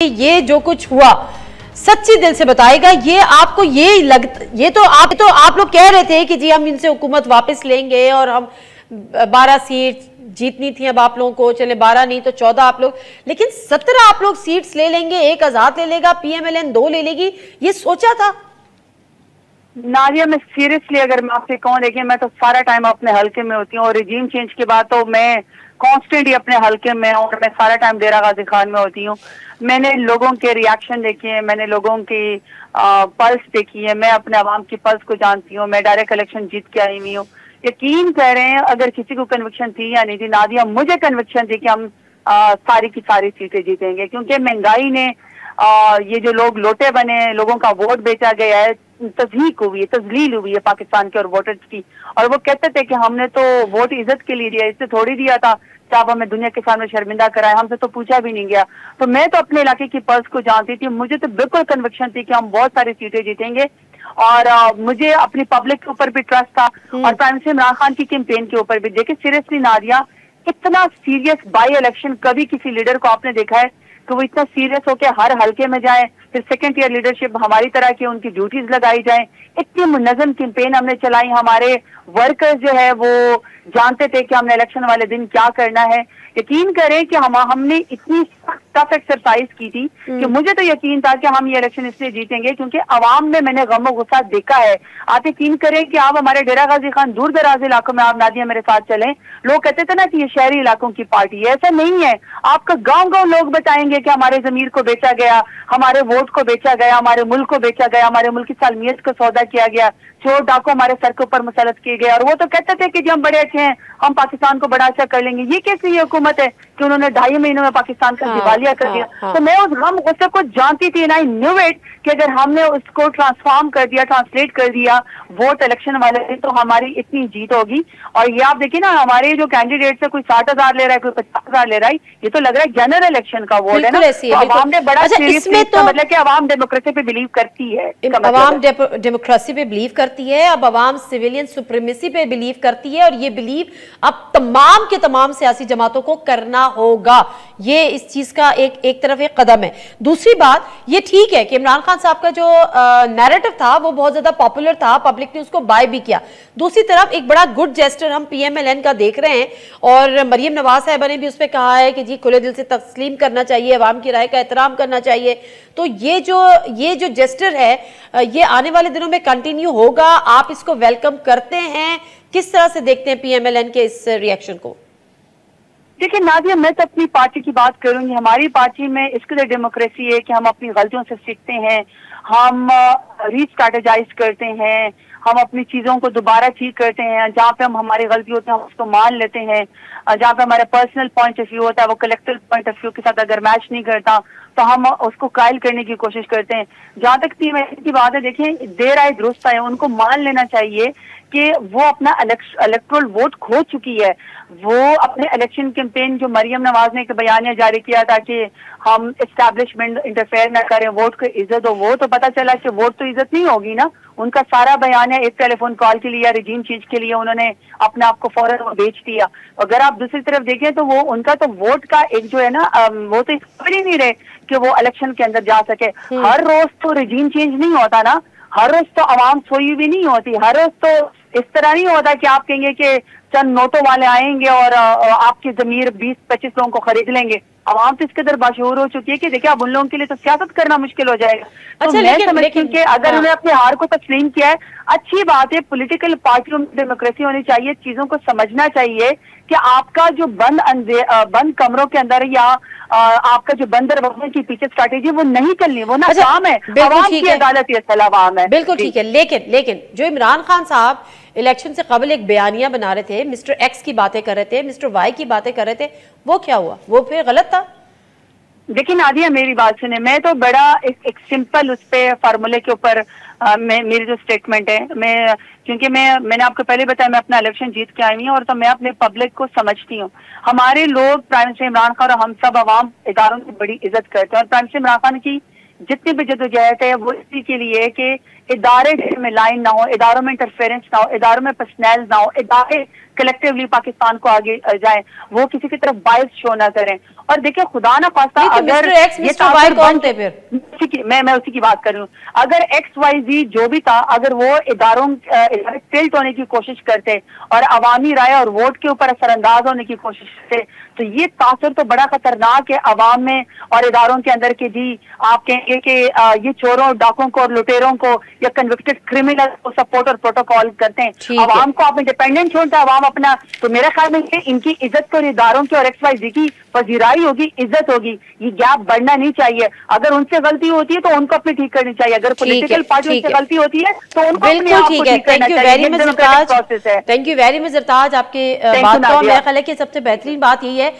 ये जो कुछ हुआ सच्ची दिल से बताएगा। ये आपको ये तो आप लोग कह रहे थे कि जी हम इनसे हुकूमत वापस लेंगे और हम 12 सीट जीतनी थी, अब आप लोगों को चले 12 नहीं तो 14 आप लोग, लेकिन 17 आप लोग सीट्स ले लेंगे, एक आजाद ले लेगा, पीएमएलएन 2 ले लेगी, ये सोचा था? नादिया, मैं सीरियसली अगर मैं आपसे कहूँ, देखिए मैं तो सारा टाइम अपने हल्के में होती हूँ और रिजीम चेंज के बाद तो मैं कॉन्स्टेंटली अपने हल्के में और मैं सारा टाइम डेरा गाजी खान में होती हूँ। मैंने लोगों के रिएक्शन देखे हैं, मैंने लोगों की पल्स देखी है, मैं अपने आवाम की पल्स को जानती हूँ, मैं डायरेक्ट इलेक्शन जीत के आई हुई हूँ। यकीन कह रहे हैं अगर किसी को कन्विक्शन थी या नहीं थी, नादिया मुझे कन्विक्शन थी कि हम सारी की सारी सीटें जीतेंगे, क्योंकि महंगाई ने ये जो लोग लोटे बने, लोगों का वोट बेचा गया है, तज़हीक हुई है, तजलील हुई है पाकिस्तान के और वोटर्स की। और वो कहते थे कि हमने तो वोट इज्जत के लिए दिया, इससे थोड़ी दिया था कि आप हमें दुनिया के सामने शर्मिंदा कराए, हमसे तो पूछा भी नहीं गया। तो मैं तो अपने इलाके की पल्स को जानती थी, मुझे तो बिल्कुल कन्विक्शन थी कि हम बहुत सारी सीटें जीतेंगे और मुझे अपनी पब्लिक के ऊपर भी ट्रस्ट था और प्राइम मिनिस्टर इमरान खान की कैंपेन के ऊपर भी। देखिए सीरियसली नादिया, इतना सीरियस बाई इलेक्शन कभी किसी लीडर को आपने देखा है कि वो इतना सीरियस होकर हर हल्के में जाए, फिर सेकंड ईयर लीडरशिप हमारी तरह की उनकी ड्यूटीज लगाई जाए, इतनी मुनज़्ज़म कैंपेन हमने चलाई, हमारे वर्कर्स जो है वो जानते थे कि हमने इलेक्शन वाले दिन क्या करना है। यकीन करें कि हमने इतनी टफ एक्सरसाइज की थी कि मुझे तो यकीन था कि हम ये इलेक्शन इसलिए जीतेंगे क्योंकि अवाम में मैंने गम और गुस्सा देखा है। आप यकीन करें कि आप हमारे डेरा गाजी खान दूर दराज इलाकों में आप नादिया मेरे साथ चलें, लोग कहते थे ना कि ये शहरी इलाकों की पार्टी है, ऐसा नहीं है। आपका गांव गांव लोग बताएंगे कि हमारे जमीर को बेचा गया, हमारे वोट को बेचा गया, हमारे मुल्क को बेचा गया, हमारे मुल्क की सालमियत को सौदा किया गया, चोर डाकू हमारे सर के ऊपर मुसलत किए गए और वो तो कहते थे कि जी हम बड़े अच्छे हैं, हम पाकिस्तान को बड़ा अच्छा कर लेंगे। ये कैसी ये हुकूमत है कि उन्होंने 2.5 महीनों में पाकिस्तान का दिवालिया कर दिया। तो मैं उस गम गुस्से को जानती थी, आई न्यू इट कि अगर हमने उसको ट्रांसफॉर्म कर दिया, ट्रांसलेट कर दिया वोट इलेक्शन वाले दिन, तो हमारी इतनी जीत होगी। और ये आप देखिए ना, हमारे जो कैंडिडेट है कोई 60,000 ले रहा है, कोई 50,000 ले रहा है, ये तो लग रहा है जनरल इलेक्शन का वोट है ना। तो अवाम ने बड़ा सीरियसली, मतलब कि अवाम डेमोक्रेसी पे बिलीव करती है, अवाम डेमोक्रेसी पे बिलीव करती है, अब अवाम सिविलियन सुप्रीमेसी पे बिलीव करती है और ये बिलीव अब तमाम के तमाम सियासी जमातों को करना होगा। ये इस चीज का एक तरफ एक कदम है। दूसरी बात ये ठीक है कि इमरान खान साहब का जो नैरेटिव था वो बहुत ज्यादा पॉपुलर था, पब्लिक ने उसको बाय भी किया। दूसरी तरफ एक बड़ा गुड जेस्टर हम पीएमएलएन का देख रहे हैं और मरियम नवाज साहिबा ने भी उस पर कहा है कि जी खुले दिल से तस्लीम करना चाहिए, अवाम की राय का एहतराम करना चाहिए। तो ये जो जेस्टर है ये आने वाले दिनों में कंटिन्यू होगा। आप इसको वेलकम करते हैं, किस तरह से देखते हैं पीएमएलएन के इस रिएक्शन को? देखिए नादिया, मैं तो अपनी पार्टी की बात करूंगी। हमारी पार्टी में इसके लिए डेमोक्रेसी है कि हम अपनी गलतियों से सीखते हैं, हम रीस्ट्रैटेजाइज करते हैं, हम अपनी चीजों को दोबारा ठीक करते हैं, जहाँ पे हम हमारी गलती होती है हम उसको मान लेते हैं, जहाँ पे हमारा पर्सनल पॉइंट ऑफ व्यू होता है वो कलेक्टिव पॉइंट ऑफ व्यू के साथ अगर मैच नहीं करता तो हम उसको कायल करने की कोशिश करते हैं। जहाँ तक पीएमएलएन की बात है, देखिए देर आए दुरुस्त आए, उनको मान लेना चाहिए कि वो अपना इलेक्टोरल वोट खो चुकी है। वो अपने इलेक्शन कैंपेन जो मरियम नवाज ने एक बयानिया जारी किया था कि हम एस्टैब्लिशमेंट इंटरफेयर ना करें, वोट को इज्जत दो, वो तो पता चला कि वोट तो इज्जत नहीं होगी ना। उनका सारा बयानिया एक टेलीफोन कॉल के लिए या रिजीम चेंज के लिए उन्होंने अपने आप को फौरन बेच दिया। अगर आप दूसरी तरफ देखें तो वो उनका तो वोट का एक जो है ना, वो तो खबर ही नहीं रहे कि वो इलेक्शन के अंदर जा सके। हर रोज तो रिजीम चेंज नहीं होता ना, हर रोज तो आवाम सोई भी नहीं होती, हर रोज तो इस तरह नहीं होता कि आप कहेंगे कि चंद नोटों वाले आएंगे और आपकी जमीर 20-25 लोगों को खरीद लेंगे। आवाम तो इसके अंदर बाशऊर हो चुकी है कि देखिए अब उन लोगों के लिए तो सियासत करना मुश्किल हो जाएगा। तो मैं समझती हूँ कि अगर उन्होंने अपने हार को तस्लीम किया है, अच्छी बात है। पॉलिटिकल पार्टियों में डेमोक्रेसी होनी चाहिए, चीजों को समझना चाहिए कि आपका जो बंद कमरों के अंदर या आपका जो बंद दरवाजे की पीछे स्ट्रैटेजी वो नहीं चलनी, वो ना काम है, आवाम की अदालत ये सलाम है। बिल्कुल ठीक है, लेकिन जो इमरान खान साहब इलेक्शन से कबल एक बयानिया बना रहे थे, मिस्टर एक्स की बातें कर रहे थे, मिस्टर वाई की बातें कर रहे थे, वो क्या हुआ? वो फिर गलत था? देखिए नादिया, मेरी बात सुने, मैं तो बड़ा एक सिंपल उस पे फार्मूले के ऊपर मेरी जो स्टेटमेंट है, क्योंकि मैंने आपको पहले बताया मैं अपना इलेक्शन जीत के आई हुई हूँ और तो मैं अपने पब्लिक को समझती हूँ। हमारे लोग प्राइम मिनिस्टर इमरान खान और हम सब अवाम इदारों की बड़ी इज्जत करते हैं और प्राइम मिनिस्टर इमरान खान की जितनी भी जद्दोजहद है वो इसी के लिए कि इदारे में लाइन ना हो, इदारों में इंटरफेरेंस ना हो, इदारों में पर्सनल ना हो, इदारे कलेक्टिवली पाकिस्तान को आगे जाए, वो किसी की तरफ बायस शो ना करें। और देखिए खुदा ना खास्ता अगर मिस्टर वाई कौन थे फिर? मैं उसी की बात कर रही हूँ। अगर XYZ जो भी था, अगर वो इदारों टिल्ट होने की कोशिश करते और अवामी राय और वोट के ऊपर असरअंदाज होने की कोशिश करते, तो ये तासर तो बड़ा खतरनाक है अवाम में और इदारों के अंदर के। जी आप कहेंगे कि ये चोरों, डाकों को और लुटेरों को या कन्विक्टेड क्रिमिनल को सपोर्ट और प्रोटोकॉल करते हैं, अवाम को आप इंडिपेंडेंट छोड़ता है अवाम अपना। तो मेरे ख्याल में इनकी इज्जत तो इदारों की और XYZ की पजीराई होगी, इज्जत होगी, ये गैप बढ़ना नहीं चाहिए। अगर उनसे गलती होती है तो उनको अपनी ठीक करनी चाहिए, अगर पॉलिटिकल पार्टी से गलती होती है तो उनको अपने आप को ठीक करना चाहिए। थैंक यू वेरी मच सरताज, आपके बात का मेरा ख्याल है कि सबसे बेहतरीन बात यही है